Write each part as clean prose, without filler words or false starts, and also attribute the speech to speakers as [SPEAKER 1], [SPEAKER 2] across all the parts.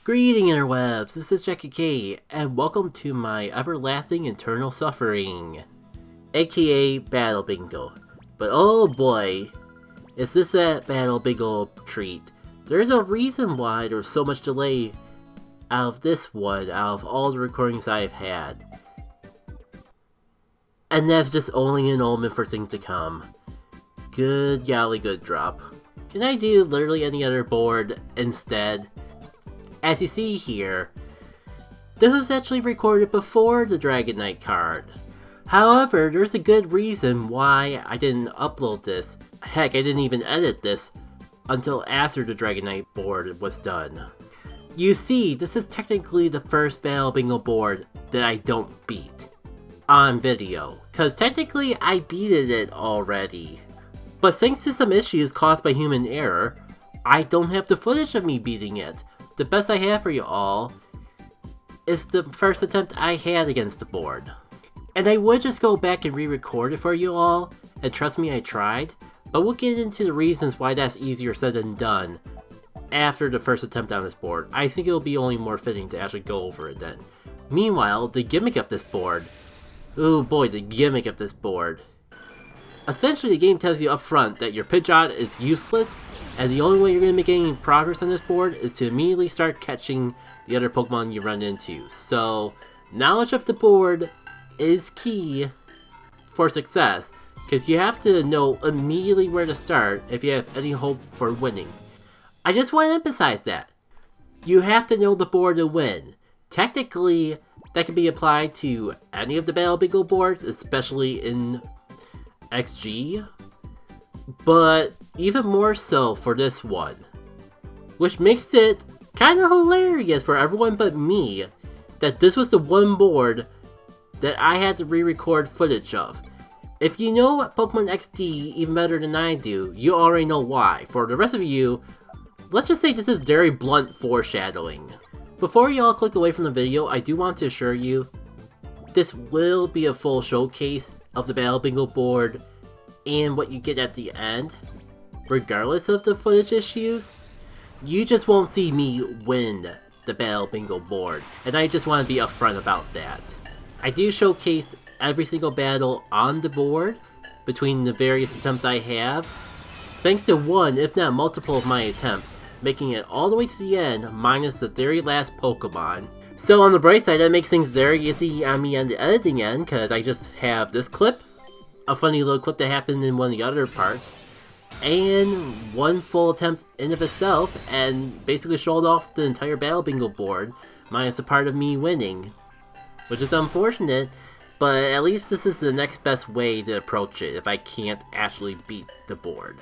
[SPEAKER 1] Greeting interwebs, this is Jackie K, and welcome to my everlasting eternal suffering, aka Battle Bingo. But oh boy, is this that Battle Bingo treat. There's a reason why there's so much delay out of this one, out of all the recordings I've had. And that's just only an omen for things to come. Good golly good drop. Can I do literally any other board instead? As you see here, this was actually recorded before the Dragon Knight card. However, there's a good reason why I didn't upload this. Heck, I didn't even edit this until after the Dragon Knight board was done. You see, this is technically the first Battle Bingo board that I don't beat on video, cause technically I beat it already. But thanks to some issues caused by human error, I don't have the footage of me beating it. The best I have for you all is the first attempt I had against the board. And I would just go back and re-record it for you all, and trust me I tried, but we'll get into the reasons why that's easier said than done after the first attempt on this board. I think it'll be only more fitting to actually go over it then. Meanwhile, the gimmick of this board. Oh boy, the gimmick of this board. Essentially, the game tells you up front that your Pidegot is useless, and the only way you're going to make any progress on this board is to immediately start catching the other Pokemon you run into. So, knowledge of the board is key for success, because you have to know immediately where to start if you have any hope for winning. I just want to emphasize that. You have to know the board to win. Technically, that can be applied to any of the Battle Bingo boards, especially in XG, but even more so for this one, which makes it kind of hilarious for everyone but me that this was the one board that I had to re-record footage of. If you know Pokemon XD even better than I do, you already know why. For the rest of you, let's just say this is very blunt foreshadowing. Before y'all click away from the video, I do want to assure you, this will be a full showcase of the Battle Bingo board and what you get at the end. Regardless of the footage issues, you just won't see me win the Battle Bingo board, and I just want to be upfront about that. I do showcase every single battle on the board between the various attempts I have, thanks to one, if not multiple of my attempts, making it all the way to the end, minus the very last Pokemon. So on the bright side, that makes things very easy on me on the editing end, because I just have this clip, a funny little clip that happened in one of the other parts, and one full attempt in of itself, and basically showed off the entire Battle Bingo board, minus the part of me winning. Which is unfortunate, but at least this is the next best way to approach it if I can't actually beat the board.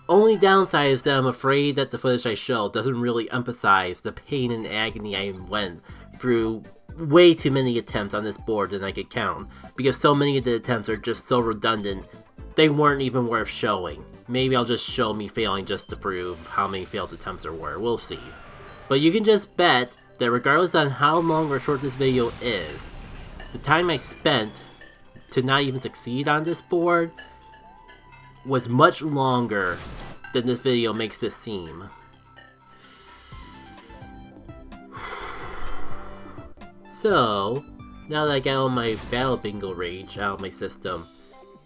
[SPEAKER 1] Only downside is that I'm afraid that the footage I show doesn't really emphasize the pain and agony I went through way too many attempts on this board than I could count, because so many of the attempts are just so redundant, they weren't even worth showing. Maybe I'll just show me failing just to prove how many failed attempts there were, we'll see. But you can just bet that regardless on how long or short this video is, the time I spent to not even succeed on this board was much longer than this video makes this seem. So, now that I got all my Battle Bingo rage out of my system,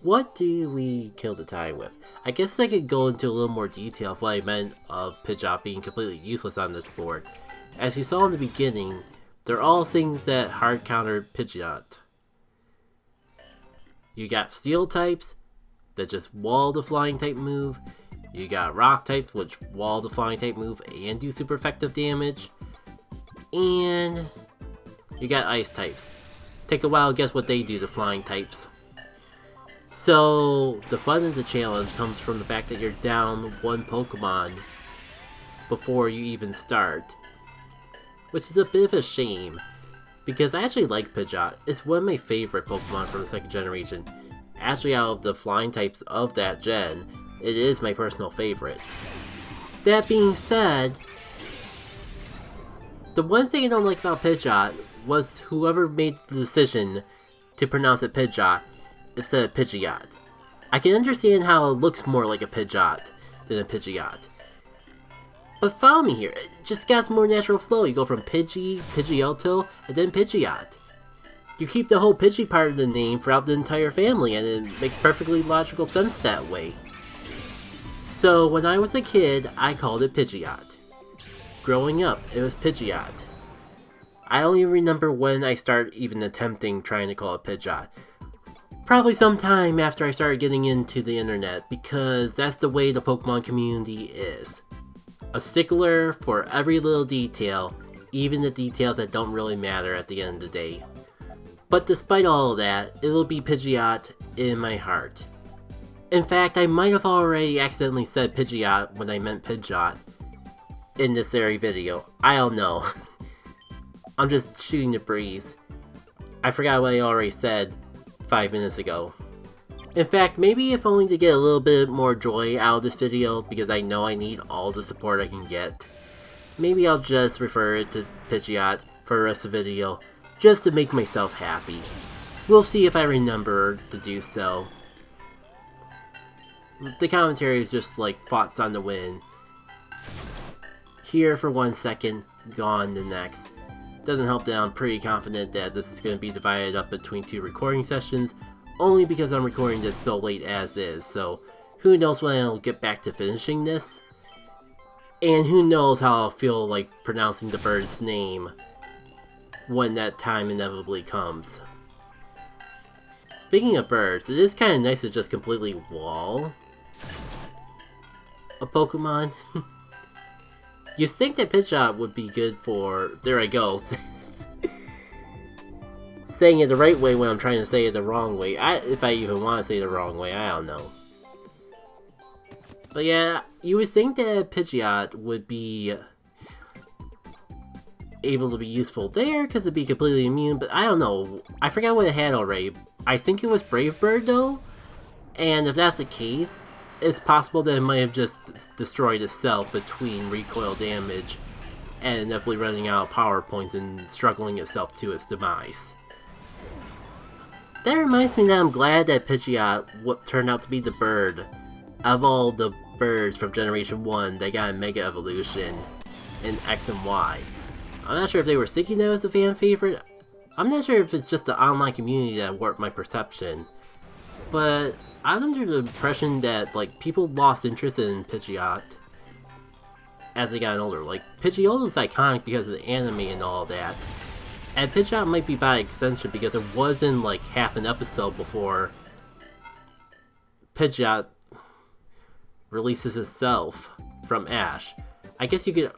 [SPEAKER 1] what do we kill the time with? I guess I could go into a little more detail of what I meant of Pidegot being completely useless on this board. As you saw in the beginning, they're all things that hard counter Pidegot. You got Steel types that just wall the Flying type move. You got Rock types which wall the Flying type move and do super effective damage. And you got Ice types. Take a wild guess what they do to Flying types. So, the fun of the challenge comes from the fact that you're down one Pokemon before you even start. Which is a bit of a shame, because I actually like Pidegot. It's one of my favorite Pokemon from the second generation. Actually, out of the Flying types of that gen, it is my personal favorite. That being said, the one thing I don't like about Pidegot was whoever made the decision to pronounce it Pidegot instead of Pidgeot. I can understand how it looks more like a Pidegot than a Pidgeot. But follow me here, it just got more natural flow. You go from Pidgey, Pidgeotto, and then Pidgeot. You keep the whole Pidgey part of the name throughout the entire family, and it makes perfectly logical sense that way. So when I was a kid, I called it Pidgeot. Growing up, it was Pidgeot. I don't even remember when I started even attempting trying to call it Pidgeot. Probably sometime after I started getting into the internet, because that's the way the Pokemon community is. A stickler for every little detail, even the details that don't really matter at the end of the day. But despite all of that, it'll be Pidgeot in my heart. In fact, I might have already accidentally said Pidgeot when I meant Pidgeot in this very video. I don't know. I'm just shooting the breeze. I forgot what I already said 5 minutes ago. In fact, maybe if only to get a little bit more joy out of this video, because I know I need all the support I can get. Maybe I'll just refer it to Pidgeot for the rest of the video, just to make myself happy. We'll see if I remember to do so. The commentary is just like thoughts on the wind. Here for 1 second, gone the next. Doesn't help that I'm pretty confident that this is going to be divided up between 2 recording sessions, only because I'm recording this so late as is, so who knows when I'll get back to finishing this, and who knows how I'll feel like pronouncing the bird's name when that time inevitably comes. Speaking of birds, it is kind of nice to just completely wall a Pokemon. You think that Pidgeot would be good for... There I go. Saying it the right way when I'm trying to say it the wrong way. If I even want to say it the wrong way, I don't know. But yeah, you would think that Pidgeot would be able to be useful there because it'd be completely immune, but I don't know. I forgot what it had already. I think it was Brave Bird though, and if that's the case, it's possible that it might have just destroyed itself between recoil damage and inevitably running out of power points and struggling itself to its demise. That reminds me that I'm glad that Pidgeot turned out to be the bird of all the birds from Generation 1 that got a Mega Evolution in X and Y. I'm not sure if they were thinking that it was a fan favorite. I'm not sure if it's just the online community that warped my perception. But I was under the impression that like people lost interest in Pidgeot as they got older. Like Pidgeot was iconic because of the anime and all that. And Pidgeot might be by extension because it wasn't like half an episode before Pidgeot releases itself from Ash. I guess you could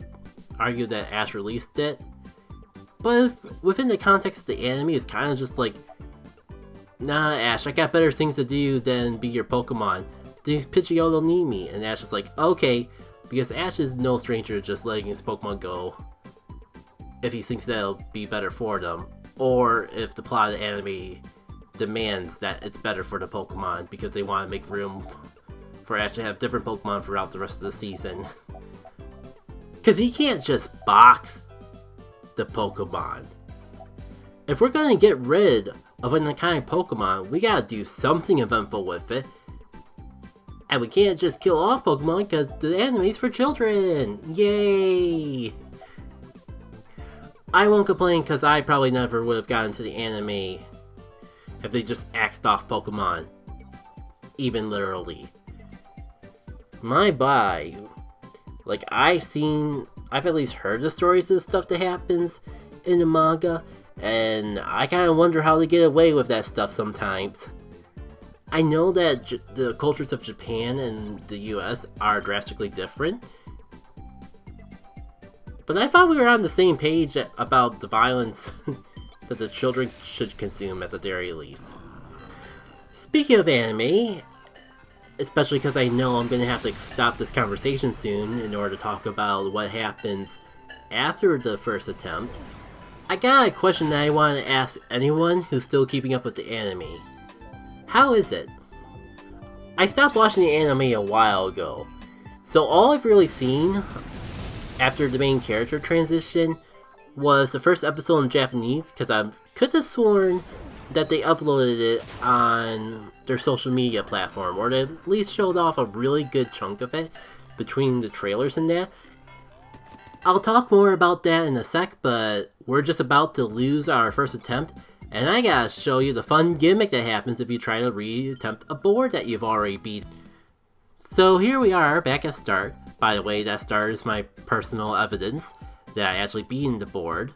[SPEAKER 1] argue that Ash released it, but within the context of the anime, it's kind of just like, nah, Ash, I got better things to do than be your Pokemon. These Pidgeot don't need me. And Ash is like, okay, because Ash is no stranger to just letting his Pokemon go if he thinks that'll be better for them, or if the plot of the anime demands that it's better for the Pokemon because they want to make room for Ash to have different Pokemon throughout the rest of the season. Because he can't just box the Pokemon. If we're going to get rid of an iconic Pokemon, we gotta do something eventful with it. And we can't just kill off Pokemon because the anime's for children! Yay! I won't complain because I probably never would have gotten to the anime if they just axed off Pokemon. Even literally. My bye. Like, I've at least heard the stories of the stuff that happens in the manga, and I kind of wonder how they get away with that stuff sometimes. I know that the cultures of Japan and the US are drastically different, but I thought we were on the same page about the violence that the children should consume at the very least. Speaking of anime, especially because I know I'm going to have to stop this conversation soon in order to talk about what happens after the first attempt, I got a question that I want to ask anyone who's still keeping up with the anime. How is it? I stopped watching the anime a while ago, so all I've really seen after the main character transition was the first episode in Japanese, because I could have sworn that they uploaded it on their social media platform, or they at least showed off a really good chunk of it between the trailers and that. I'll talk more about that in a sec, but we're just about to lose our first attempt, and I gotta show you the fun gimmick that happens if you try to re-attempt a board that you've already beat. So here we are, back at start. By the way, that start is my personal evidence that I actually beat the board.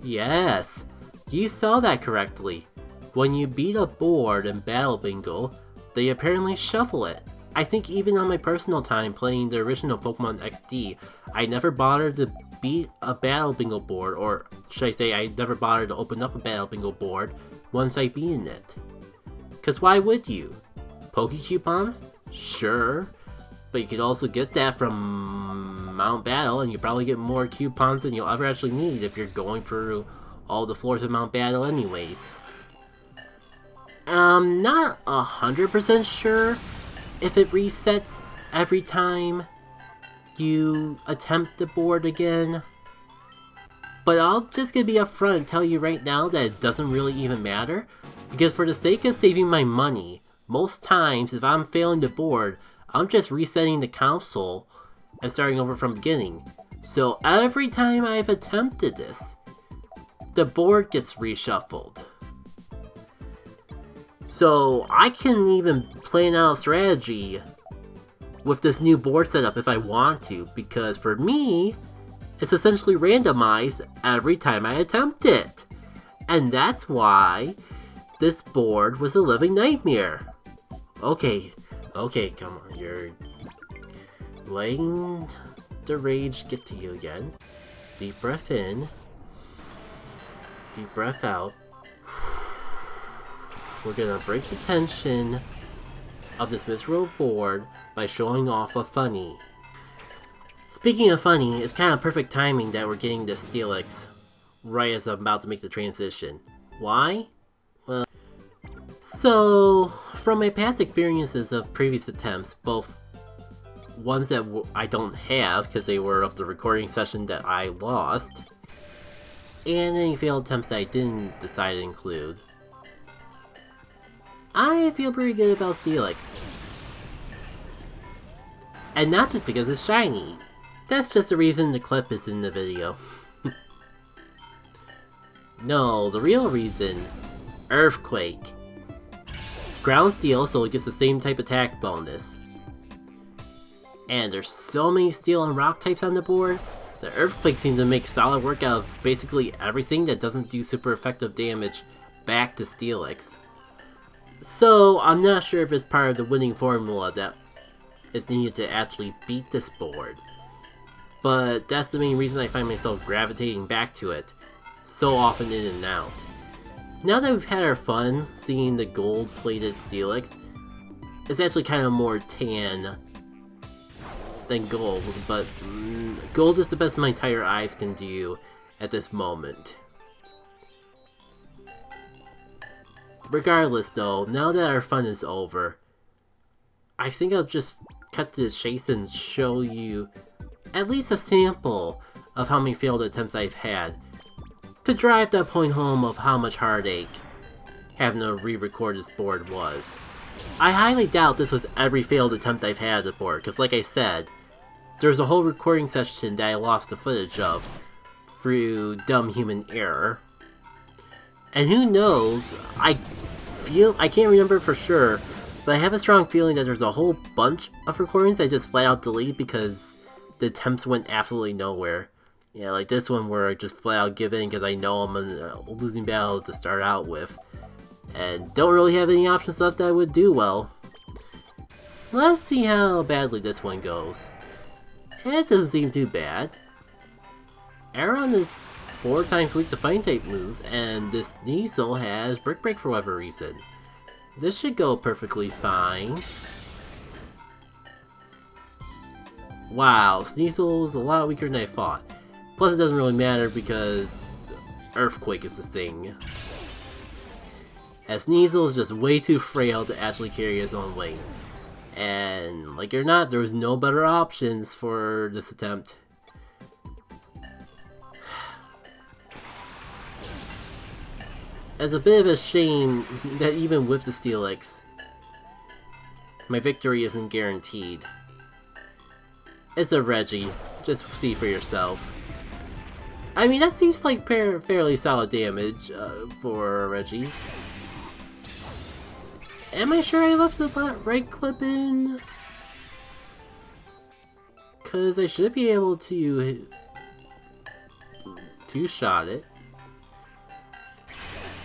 [SPEAKER 1] Yes, you saw that correctly. When you beat a board in Battle Bingo, they apparently shuffle it. I think even on my personal time playing the original Pokémon XD, I never bothered to beat a Battle Bingo board, or should I say I never bothered to open up a Battle Bingo board once I beaten it. Cause why would you? Poke coupons? Sure. But you could also get that from Mount Battle, and you probably get more coupons than you'll ever actually need if you're going through all the floors of Mount Battle anyways. I'm not 100% sure if it resets every time you attempt the board again. But I'll just gonna be upfront and tell you right now that it doesn't really even matter. Because for the sake of saving my money, most times if I'm failing the board, I'm just resetting the console and starting over from beginning. So every time I've attempted this, the board gets reshuffled. So I can even plan out a strategy with this new board setup if I want to, because for me, it's essentially randomized every time I attempt it. And that's why this board was a living nightmare. Okay, come on, you're letting the rage get to you again. Deep breath in, deep breath out. We're gonna break the tension of this miserable board by showing off a funny. Speaking of funny, it's kind of perfect timing that we're getting this Steelix right as I'm about to make the transition. Why? Well, so from my past experiences of previous attempts, both ones that I don't have because they were of the recording session that I lost, and any failed attempts that I didn't decide to include, I feel pretty good about Steelix. And not just because it's shiny. That's just the reason the clip is in the video. No, the real reason, Earthquake. It's ground steel, so it gets the same type attack bonus. And there's so many steel and rock types on the board, the Earthquake seems to make solid work out of basically everything that doesn't do super effective damage back to Steelix. So I'm not sure if it's part of the winning formula that is needed to actually beat this board. But that's the main reason I find myself gravitating back to it so often in and out. Now that we've had our fun seeing the gold-plated Steelix, it's actually kind of more tan than gold, but gold is the best my entire eyes can do at this moment. Regardless though, now that our fun is over, I think I'll just cut to the chase and show you at least a sample of how many failed attempts I've had, to drive that point home of how much heartache having to re-record this board was. I highly doubt this was every failed attempt I've had at the board, because like I said, there's a whole recording session that I lost the footage of through dumb human error. And who knows, I can't remember for sure, but I have a strong feeling that there's a whole bunch of recordings I just flat out delete because the attempts went absolutely nowhere. Yeah, like this one where I just flat out give in because I know I'm in a losing battle to start out with. And don't really have any options left that would do well. Let's see how badly this one goes. It doesn't seem too bad. Aron is 4 times weak to fighting type moves, and this Sneasel has Brick Break for whatever reason. This should go perfectly fine. Wow, Sneasel is a lot weaker than I thought. Plus it doesn't really matter because Earthquake is the thing. As Sneasel is just way too frail to actually carry his own weight. And like it or not, there was no better options for this attempt. It's a bit of a shame that even with the Steelix, my victory isn't guaranteed. It's a Reggie. Just see for yourself. I mean, that seems like fairly solid damage for Reggie. Am I sure I left the right clip in? Because I should be able to two-shot it.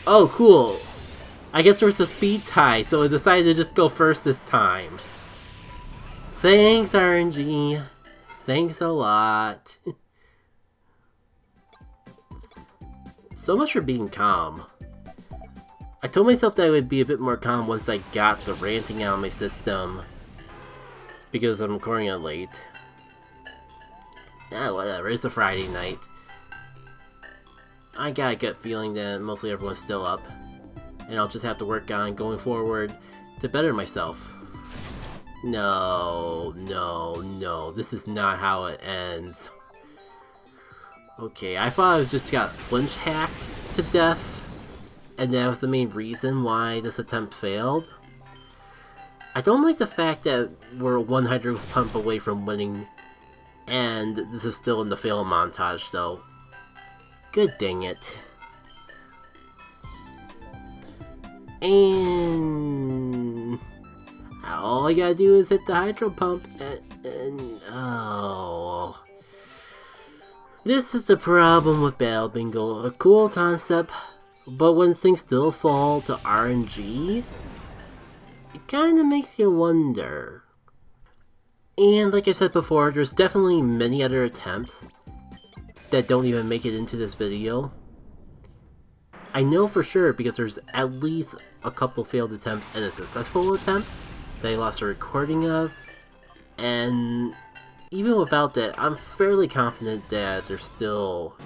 [SPEAKER 1] Oh, cool. I guess there was a speed tie, so I decided to just go first this time. Thanks, RNG. Thanks a lot. So much for being calm. I told myself that I would be a bit more calm once I got the ranting out of my system. Because I'm recording it late. Ah, whatever, it's a Friday night. I got a gut feeling that mostly everyone's still up. And I'll just have to work on going forward to better myself. No, this is not how it ends. Okay, I thought I just got flinch hacked to death, and that was the main reason why this attempt failed. I don't like the fact that we're one Hydro Pump away from winning, and this is still in the fail montage though. Good dang it. And all I gotta do is hit the Hydro Pump, and oh. This is the problem with Battle Bingo. A cool concept, but when things still fall to RNG, it kinda makes you wonder. And like I said before, there's definitely many other attempts that don't even make it into this video. I know for sure because there's at least a couple failed attempts and a successful attempt that I lost a recording of, and even without that, I'm fairly confident that there's still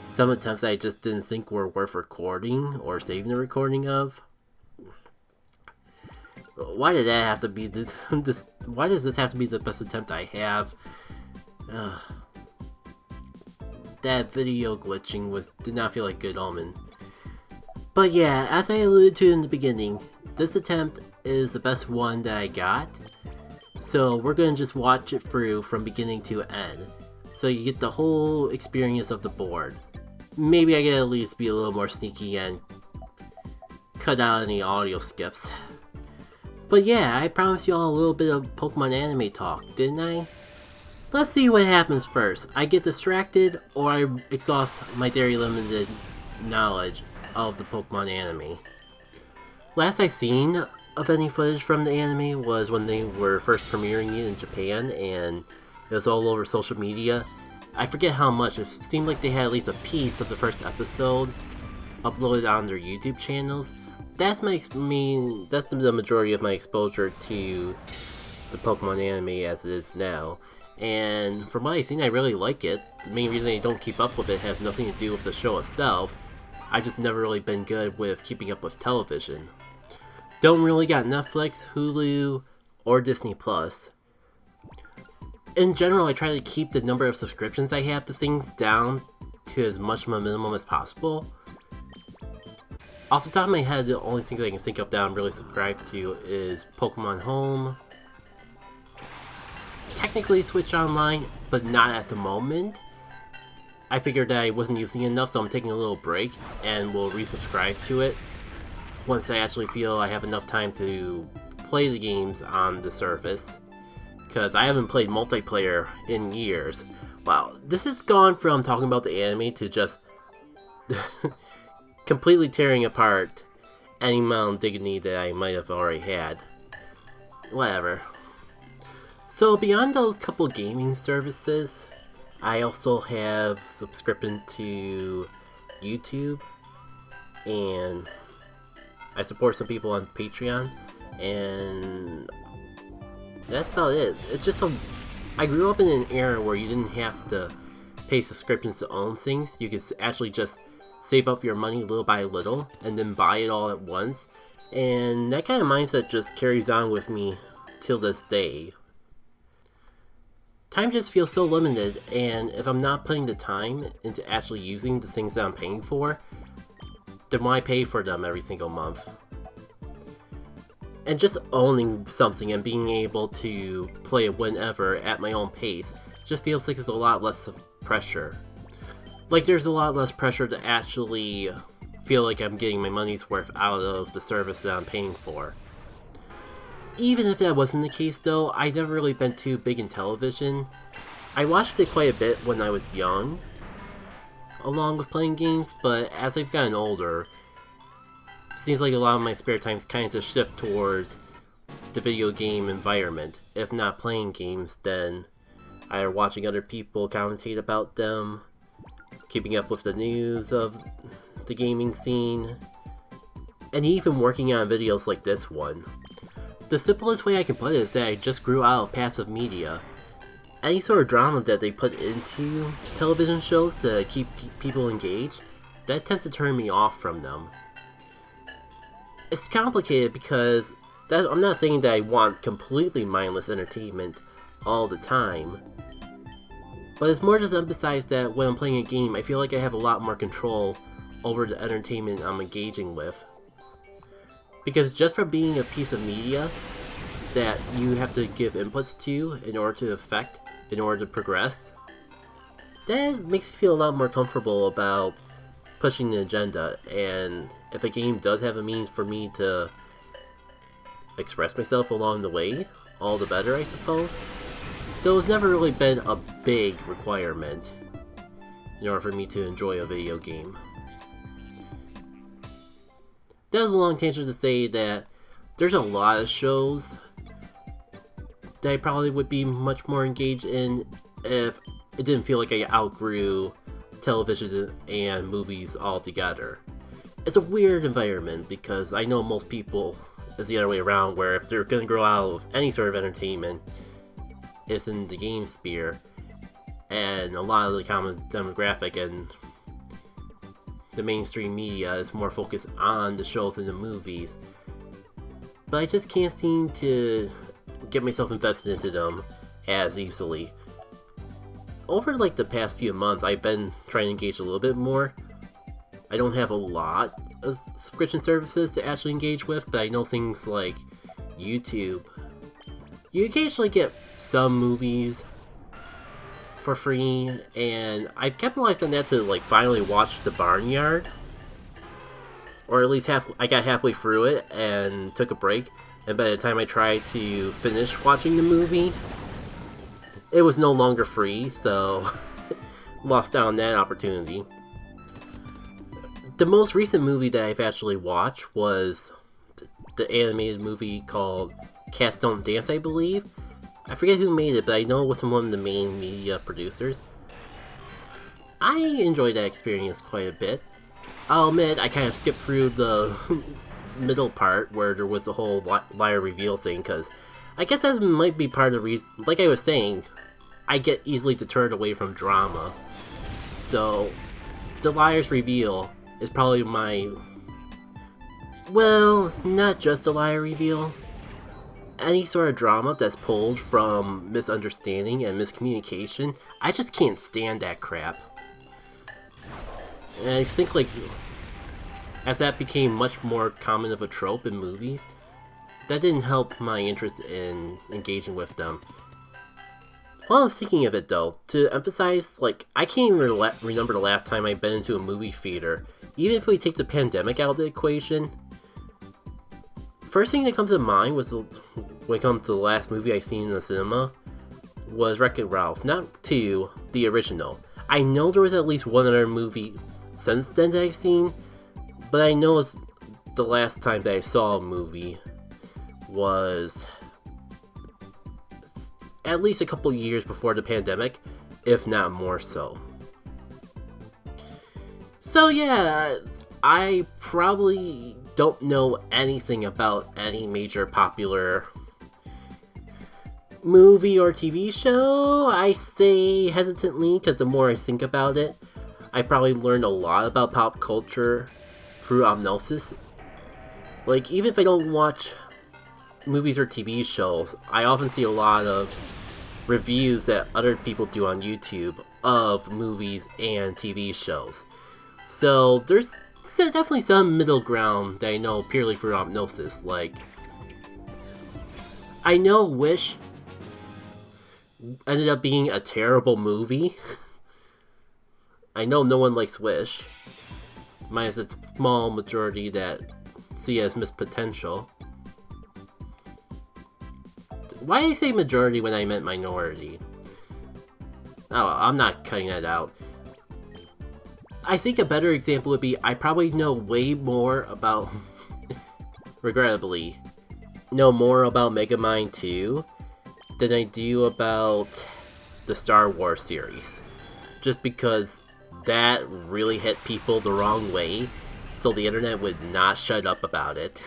[SPEAKER 1] some attempts that I just didn't think were worth recording or saving the recording of. Why did that have to be why does this have to be the best attempt I have? That video glitching did not feel like good omen. But yeah, as I alluded to in the beginning, this attempt is the best one that I got. So we're going to just watch it through from beginning to end. So you get the whole experience of the board. Maybe I can at least be a little more sneaky and cut out any audio skips. But yeah, I promised you all a little bit of Pokemon anime talk, didn't I? Let's see what happens first. I get distracted or I exhaust my very limited knowledge of the Pokemon anime. Last I seen of any footage from the anime was when they were first premiering it in Japan, and it was all over social media. I forget how much, it seemed like they had at least a piece of the first episode uploaded on their YouTube channels. That's that's the majority of my exposure to the Pokemon anime as it is now. And from what I've seen, I really like it. The main reason I don't keep up with it has nothing to do with the show itself. I've just never really been good with keeping up with television. Don't really got Netflix, Hulu, or Disney Plus. In general, I try to keep the number of subscriptions I have to things down to as much of a minimum as possible. Off the top of my head, the only things I can think of that I'm really subscribed to is Pokemon Home, technically Switch Online, but not at the moment. I figured that I wasn't using it enough, so I'm taking a little break and will resubscribe to it once I actually feel I have enough time to play the games on the Surface, because I haven't played multiplayer in years. Wow, this has gone from talking about the anime to just completely tearing apart any amount of dignity that I might have already had. Whatever. So beyond those couple gaming services, I also have subscription to YouTube, and I support some people on Patreon, and that's about it. It's just I grew up in an era where you didn't have to pay subscriptions to own things. You could actually just save up your money little by little and then buy it all at once, and that kind of mindset just carries on with me till this day. Time just feels so limited, and if I'm not putting the time into actually using the things that I'm paying for, then why pay for them every single month? And just owning something and being able to play it whenever at my own pace just feels like there's a lot less of pressure. Like there's a lot less pressure to actually feel like I'm getting my money's worth out of the service that I'm paying for. Even if that wasn't the case though, I've never really been too big in television. I watched it quite a bit when I was young, along with playing games, but as I've gotten older, it seems like a lot of my spare times kind of just shift towards the video game environment. If not playing games, then either watching other people commentate about them, keeping up with the news of the gaming scene, and even working on videos like this one. The simplest way I can put it is that I just grew out of passive media. Any sort of drama that they put into television shows to keep people engaged, that tends to turn me off from them. It's complicated because I'm not saying that I want completely mindless entertainment all the time, but it's more just emphasize that when I'm playing a game, I feel like I have a lot more control over the entertainment I'm engaging with. Because just from being a piece of media that you have to give inputs to in order to affect, in order to progress, that makes me feel a lot more comfortable about pushing the agenda. And if a game does have a means for me to express myself along the way, all the better, I suppose. Though it's never really been a big requirement in order for me to enjoy a video game. That was a long tangent to say that there's a lot of shows that I probably would be much more engaged in if it didn't feel like I outgrew television and movies altogether. It's a weird environment because I know most people it's the other way around, where if they're going to grow out of any sort of entertainment, it's in the game sphere, and a lot of the common demographic and the mainstream media is more focused on the shows and the movies. But I just can't seem to get myself invested into them as easily. Over like the past few months, I've been trying to engage a little bit more. I don't have a lot of subscription services to actually engage with, but I know things like YouTube. You occasionally get some movies for free, and I've capitalized on that to like finally watch The Barnyard. Or at least I got halfway through it and took a break, and by the time I tried to finish watching the movie, it was no longer free, so lost out on that opportunity. The most recent movie that I've actually watched was the animated movie called Cats Don't Dance, I believe. I forget who made it, but I know it was one of the main media producers. I enjoyed that experience quite a bit. I'll admit, I kind of skipped through the middle part where there was a whole liar reveal thing, because I guess that might be part of the reason. Like I was saying, I get easily deterred away from drama. So, the liar's reveal is probably my... well, not just a liar reveal. Any sort of drama that's pulled from misunderstanding and miscommunication, I just can't stand that crap. And I think, like, as that became much more common of a trope in movies, that didn't help my interest in engaging with them. While I was thinking of it though, to emphasize, like, I can't even remember the last time I've been into a movie theater. Even if we take the pandemic out of the equation, first thing that comes to mind was when it comes to the last movie I seen in the cinema was Wreck-It Ralph, not 2, the original. I know there was at least one other movie since then that I've seen, but I know it's the last time that I saw a movie was at least a couple years before the pandemic, if not more so. So yeah, I probably don't know anything about any major popular movie or TV show. I say hesitantly because the more I think about it, I probably learned a lot about pop culture through osmosis. Like, even if I don't watch movies or TV shows, I often see a lot of reviews that other people do on YouTube of movies and TV shows. So there's definitely some middle ground that I know purely through osmosis. Like, I know Wish ended up being a terrible movie. I know no one likes Wish, minus its small majority that see it as missed potential. Why did I say majority when I meant minority? Oh, I'm not cutting that out. I think a better example would be I probably know way more about, regrettably, know more about Megamind 2 than I do about the Star Wars series. Just because that really hit people the wrong way, so the internet would not shut up about it.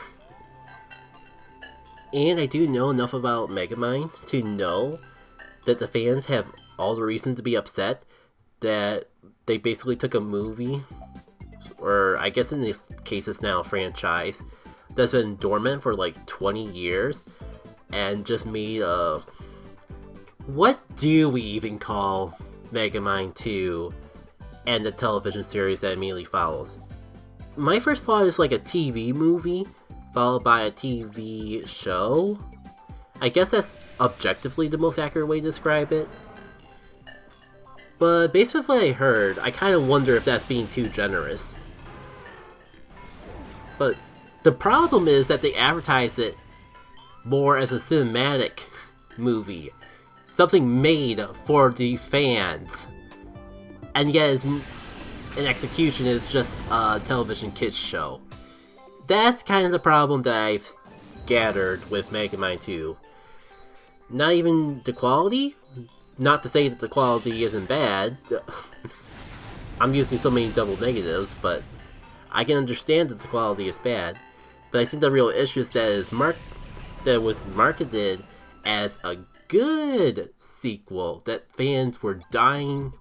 [SPEAKER 1] And I do know enough about Megamind to know that the fans have all the reason to be upset that they basically took a movie, or I guess in this case it's now a franchise, that's been dormant for like 20 years, and just made a... What do we even call Megamind 2 and the television series that immediately follows? My first thought is like a TV movie, followed by a TV show. I guess that's objectively the most accurate way to describe it. But based on what I heard, I kind of wonder if that's being too generous. But the problem is that they advertise it more as a cinematic movie. Something made for the fans. And yet, in execution, it's just a television kids show. That's kind of the problem that I've gathered with Megamind 2. Not even the quality? Not to say that the quality isn't bad. I'm using so many double negatives, but I can understand that the quality is bad. But I think the real issue is that it was marketed as a good sequel, that fans were dying,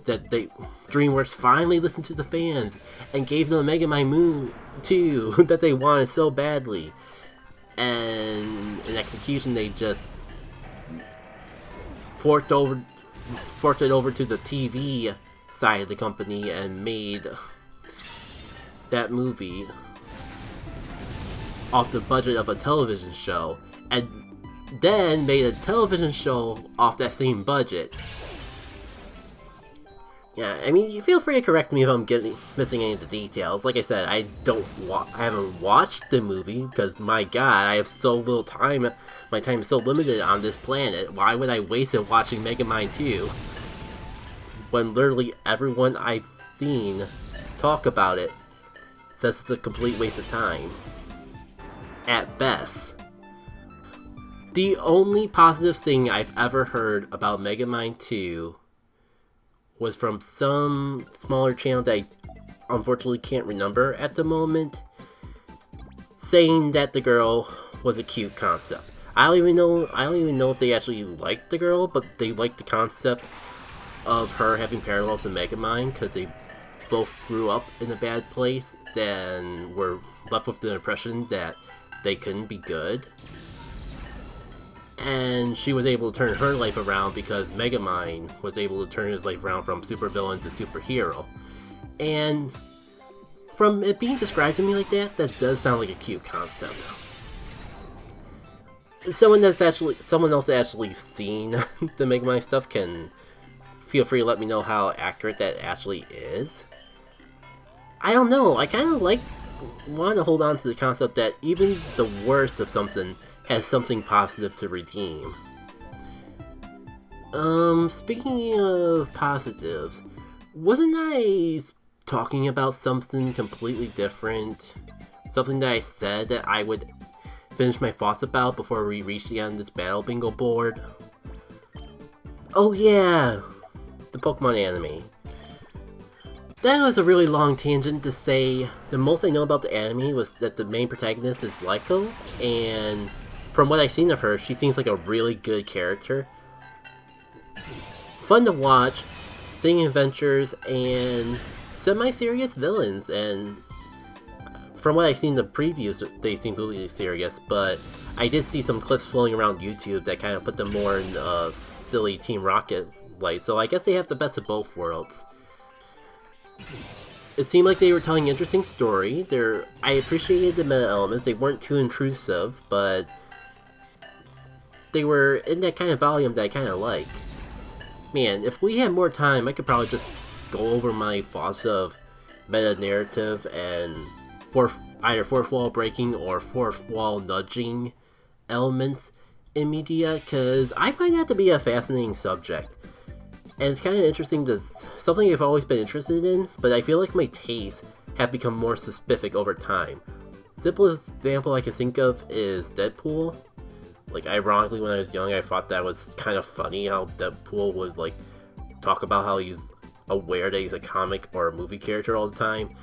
[SPEAKER 1] that DreamWorks finally listened to the fans and gave them a Megamind 2 that they wanted so badly. And in execution, they just forked it over to the TV side of the company and made that movie off the budget of a television show, and then made a television show off that same budget. Yeah, I mean, you feel free to correct me if I'm missing any of the details. Like I said, I haven't watched the movie because, my god, I have so little time. My time is so limited on this planet. Why would I waste it watching Megamind 2? When literally everyone I've seen talk about it says it's a complete waste of time. At best. The only positive thing I've ever heard about Megamind 2 was from some smaller channel that I unfortunately can't remember at the moment, saying that the girl was a cute concept. I don't even know if they actually liked the girl, but they liked the concept of her having parallels to Megamind, because they both grew up in a bad place, then were left with the impression that they couldn't be good. And she was able to turn her life around because Megamind was able to turn his life around from supervillain to superhero. And from it being described to me like that, that does sound like a cute concept. Someone else actually seen the Megamind stuff can feel free to let me know how accurate that actually is. I don't know, I kind of want to hold on to the concept that even the worst of something has something positive to redeem. Speaking of positives, wasn't I talking about something completely different? Something that I said that I would finish my thoughts about before we reach the end of this battle bingo board? Oh yeah! The Pokemon anime. That was a really long tangent to say the most I know about the anime was that the main protagonist is Lyko, and from what I've seen of her, she seems like a really good character. Fun to watch, singing adventures, and semi-serious villains, and from what I've seen in the previews, they seem completely serious, but I did see some clips floating around YouTube that kind of put them more in silly Team Rocket light, so I guess they have the best of both worlds. It seemed like they were telling an interesting story. I appreciated the meta elements, they weren't too intrusive, but they were in that kind of volume that I kind of like. Man, if we had more time, I could probably just go over my thoughts of meta-narrative and either fourth wall breaking or fourth wall nudging elements in media, because I find that to be a fascinating subject. And it's kind of interesting, something I've always been interested in, but I feel like my tastes have become more specific over time. Simplest example I can think of is Deadpool. Like, ironically, when I was young, I thought that was kind of funny how Deadpool would, like, talk about how he's aware that he's a comic or a movie character all the time.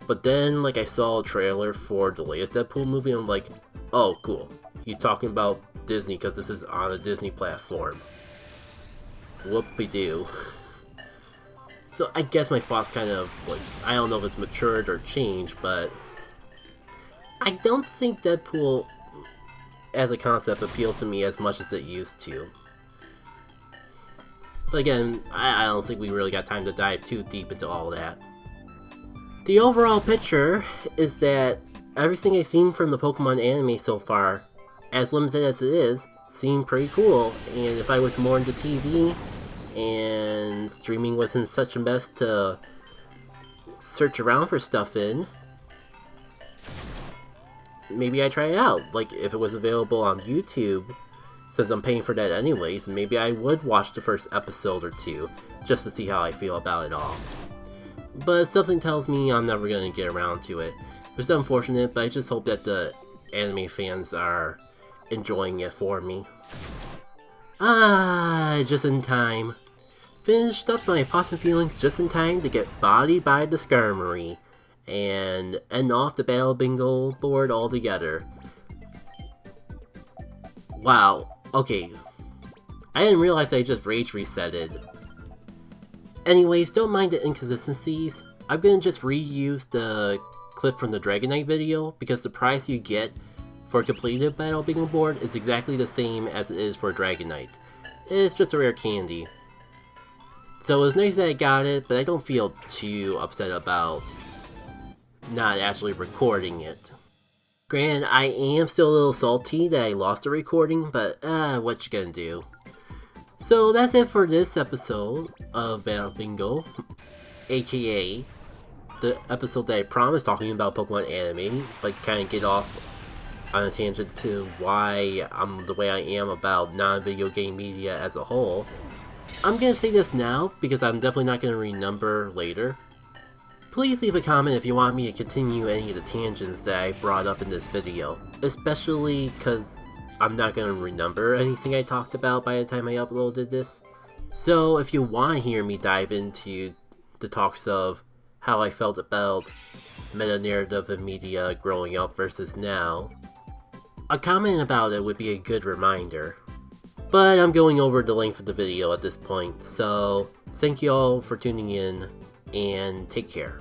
[SPEAKER 1] But then, like, I saw a trailer for the latest Deadpool movie, and I'm like, oh, cool. He's talking about Disney because this is on a Disney platform. Whoop-de-doo. So I guess my thoughts kind of, like, I don't know if it's matured or changed, but I don't think Deadpool as a concept appeals to me as much as it used to. But again, I don't think we really got time to dive too deep into all that. The overall picture is that everything I've seen from the Pokemon anime so far, as limited as it is, seemed pretty cool, and if I was more into TV and streaming wasn't such a mess to search around for stuff in, maybe I'd try it out. Like, if it was available on YouTube, since I'm paying for that anyways, maybe I would watch the first episode or two, just to see how I feel about it all. But something tells me I'm never going to get around to it, which is unfortunate, but I just hope that the anime fans are enjoying it for me. Just in time. Finished up my thoughts and feelings just in time to get bodied by the Skarmory and end off the Battle Bingo board altogether. Wow, okay. I didn't realize I just rage resetted. Anyways, don't mind the inconsistencies. I'm gonna just reuse the clip from the Dragonite video because the price you get for a completed Battle Bingo board is exactly the same as it is for Dragonite. It's just a rare candy. So it was nice that I got it, but I don't feel too upset about not actually recording it. Granted, I am still a little salty that I lost the recording, but what you gonna do? So that's it for this episode of Battle Bingo, aka the episode that I promised talking about Pokemon anime, but kind of get off on a tangent to why I'm the way I am about non-video game media as a whole. I'm gonna say this now because I'm definitely not gonna renumber later. Please leave a comment if you want me to continue any of the tangents that I brought up in this video, especially because I'm not gonna renumber anything I talked about by the time I uploaded this. So if you want to hear me dive into the talks of how I felt about meta-narrative and media growing up versus now, a comment about it would be a good reminder. But I'm going over the length of the video at this point, so thank you all for tuning in, and take care.